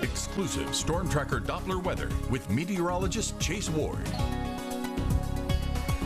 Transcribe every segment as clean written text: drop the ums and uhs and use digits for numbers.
Exclusive Storm Tracker Doppler weather with meteorologist Chase Ward.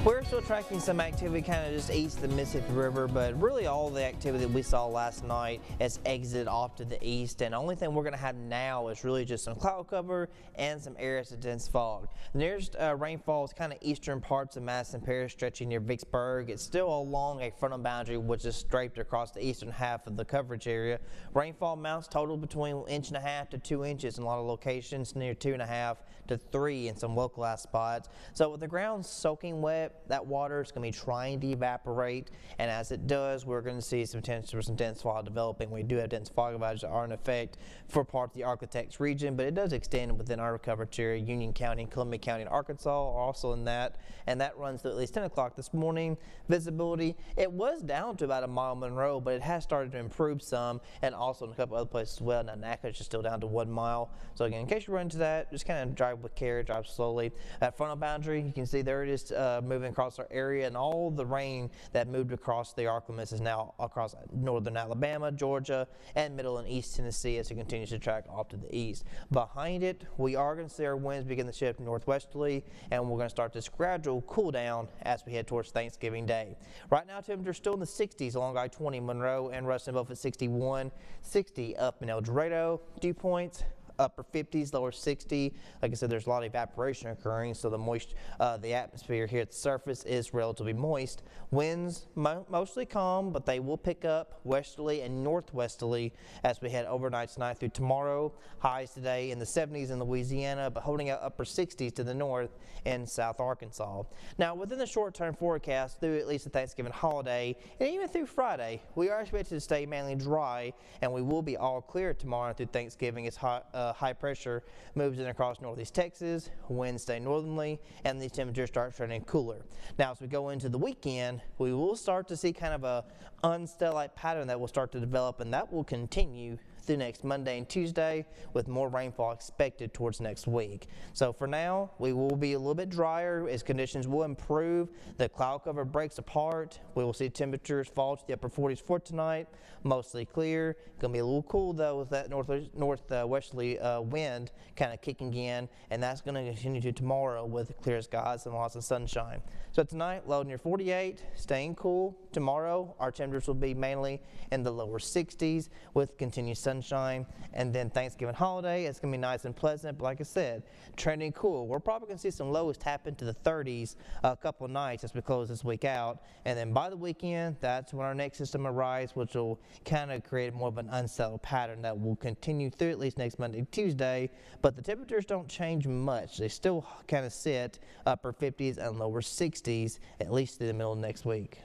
We're still tracking some activity kind of just east of the Mississippi River, but really all the activity that we saw last night has exited off to the east, and the only thing we're going to have now is really just some cloud cover and some areas of dense fog. The nearest rainfall is kind of eastern parts of Madison Parish, stretching near Vicksburg. It's still along a frontal boundary which is draped across the eastern half of the coverage area. Rainfall amounts total between 1.5 inches to 2 inches in a lot of locations, near 2.5 to 3 in some localized spots. So with the ground soaking wet, that water is going to be trying to evaporate, and as it does, we're going to see some potential for some dense fog developing. We do have dense fog advisories that are in effect for part of the Arklatex region, but it does extend within our coverage area. Union County and Columbia County and Arkansas are also in that, and that runs to at least 10 o'clock this morning. Visibility, it was down to about a mile Monroe, but it has started to improve some, and also in a couple other places as well. Now Natchitoches is still down to 1 mile. So again, in case you run into that, just kind of drive with care, drive slowly. That frontal boundary, you can see there it is moving across our area, and all the rain that moved across the arc limits is now across northern Alabama, Georgia, and middle and east Tennessee as it continues to track off to the east. Behind it, we are going to see our winds begin to shift northwesterly, and we're going to start this gradual cool down as we head towards Thanksgiving Day. Right now, temperatures still in the 60s along I-20 Monroe and Ruston, both at 61, 60 up in El Dorado, Dew Point, upper 50s, lower 60. Like I said, there's a lot of evaporation occurring, so the atmosphere here at the surface is relatively moist. Winds mostly calm, but they will pick up westerly and northwesterly as we head overnight tonight through tomorrow. Highs today in the 70s in Louisiana, but holding out upper 60s to the north in South Arkansas. Now, within the short-term forecast through at least the Thanksgiving holiday and even through Friday, we are expected to stay mainly dry, and we will be all clear tomorrow through Thanksgiving as high pressure moves in across northeast Texas. Winds stay northerly, and these temperatures start trending cooler. Now, as we go into the weekend, we will start to see kind of a unsettled-like pattern that will start to develop, and that will continue through next Monday and Tuesday, with more rainfall expected towards next week. So for now, we will be a little bit drier as conditions will improve. The cloud cover breaks apart. We will see temperatures fall to the upper 40s for tonight, mostly clear. Going to be a little cool though with that northwesterly wind kind of kicking in, and that's going to continue to tomorrow with clear skies and lots of sunshine. So tonight, low near 48, staying cool. Tomorrow, our temperatures will be mainly in the lower 60s with continued sunshine, and then Thanksgiving holiday, it's going to be nice and pleasant, but like I said, trending cool. We're probably going to see some lows tap into the 30s a couple of nights as we close this week out, and then by the weekend, that's when our next system arrives, which will kind of create more of an unsettled pattern that will continue through at least next Monday, Tuesday, but the temperatures don't change much. They still kind of sit upper 50s and lower 60s at least through the middle of next week.